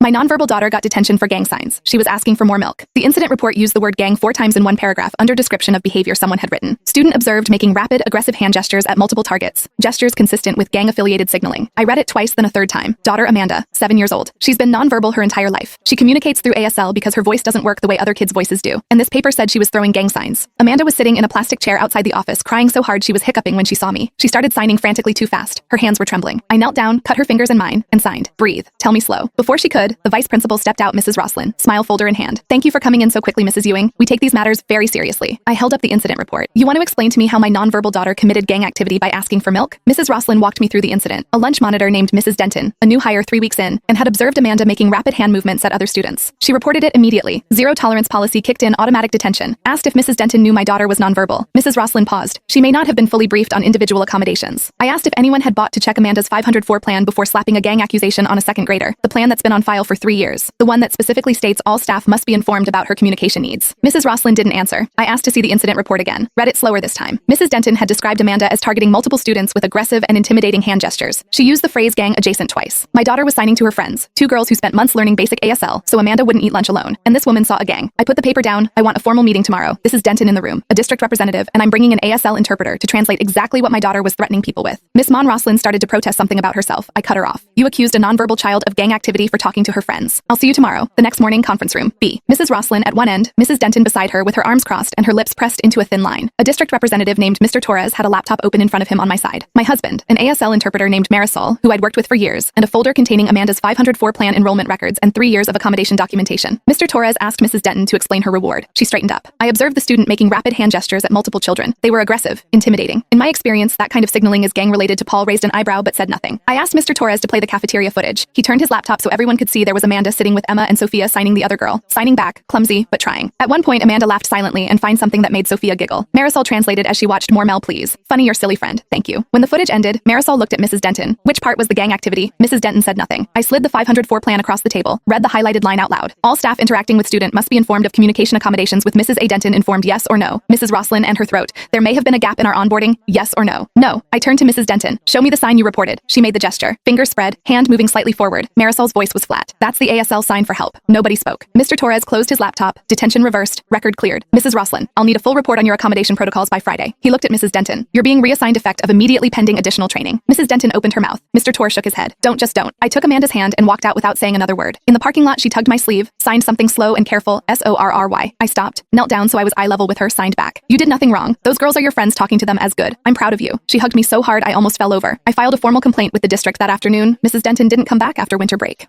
My nonverbal daughter got detention for gang signs. She was asking for more milk. The incident report used the word gang 4 times in one paragraph under description of behavior someone had written. Student observed making rapid, aggressive hand gestures at multiple targets. Gestures consistent with gang-affiliated signaling. I read it twice, then a third time. Daughter Amanda, 7 years old. She's been nonverbal her entire life. She communicates through ASL because her voice doesn't work the way other kids' voices do. And this paper said she was throwing gang signs. Amanda was sitting in a plastic chair outside the office, crying so hard she was hiccuping when she saw me. She started signing frantically too fast. Her hands were trembling. I knelt down, cut her fingers in mine, and signed. Breathe. Tell me slow. Before she could, the vice principal stepped out, Mrs. Roslin, smile folder in hand. Thank you for coming in so quickly, Mrs. Ewing. We take these matters very seriously. I held up the incident report. You want to explain to me how my nonverbal daughter committed gang activity by asking for milk? Mrs. Roslin walked me through the incident. A lunch monitor named Mrs. Denton, a new hire 3 weeks in, and had observed Amanda making rapid hand movements at other students. She reported it immediately. Zero tolerance policy kicked in, automatic detention. Asked if Mrs. Denton knew my daughter was nonverbal. Mrs. Roslin paused. She may not have been fully briefed on individual accommodations. I asked if anyone had bought to check Amanda's 504 plan before slapping a gang accusation on a second grader. The plan that's been on file for 3 years. The one that specifically states all staff must be informed about her communication needs. Mrs. Roslin didn't answer. I asked to see the incident report again. Read it slower this time. Mrs. Denton had described Amanda as targeting multiple students with aggressive and intimidating hand gestures. She used the phrase gang adjacent twice. My daughter was signing to her friends, 2 girls who spent months learning basic ASL, so Amanda wouldn't eat lunch alone. And this woman saw a gang. I put the paper down. I want a formal meeting tomorrow. This is Denton in the room, a district representative, and I'm bringing an ASL interpreter to translate exactly what my daughter was threatening people with. Miss Mon Roslin started to protest something about herself. I cut her off. You accused a nonverbal child of gang activity for talking to her friends. I'll see you tomorrow. The next morning, conference room. B. Mrs. Roslin at one end, Mrs. Denton beside her with her arms crossed and her lips pressed into a thin line. A district representative named Mr. Torres had a laptop open in front of him on my side. My husband, an ASL interpreter named Marisol, who I'd worked with for years, and a folder containing Amanda's 504 plan enrollment records and 3 years of accommodation documentation. Mr. Torres asked Mrs. Denton to explain her reward. She straightened up. I observed the student making rapid hand gestures at multiple children. They were aggressive, intimidating. In my experience, that kind of signaling is gang-related to Paul raised an eyebrow but said nothing. I asked Mr. Torres to play the cafeteria footage. He turned his laptop so everyone could see there was Amanda sitting with Emma and Sophia signing the other girl. Signing back, clumsy, but trying. At one point, Amanda laughed silently and found something that made Sophia giggle. Marisol translated as she watched. More Mel, please. Funny or silly friend. Thank you. When the footage ended, Marisol looked at Mrs. Denton. Which part was the gang activity? Mrs. Denton said nothing. I slid the 504 plan across the table, read the highlighted line out loud. All staff interacting with student must be informed of communication accommodations with Mrs. A. Denton informed yes or no. Mrs. Roslin and her throat. There may have been a gap in our onboarding. Yes or no? No. I turned to Mrs. Denton. Show me the sign you reported. She made the gesture. Finger spread, hand moving slightly forward. Marisol's voice was flat. That's the ASL sign for help. Nobody spoke. Mr. Torres closed his laptop. Detention reversed. Record cleared. Mrs. Roslin, I'll need a full report on your accommodation protocols by Friday. He looked at Mrs. Denton. You're being reassigned effect of immediately pending additional training. Mrs. Denton opened her mouth. Mr. Torres shook his head. Don't, just don't. I took Amanda's hand and walked out without saying another word. In the parking lot, she tugged my sleeve, signed something slow and careful, SORRY. I stopped, knelt down so I was eye level with her, signed back. You did nothing wrong. Those girls are your friends, talking to them as good. I'm proud of you. She hugged me so hard I almost fell over. I filed a formal complaint with the district that afternoon. Mrs. Denton didn't come back after winter break.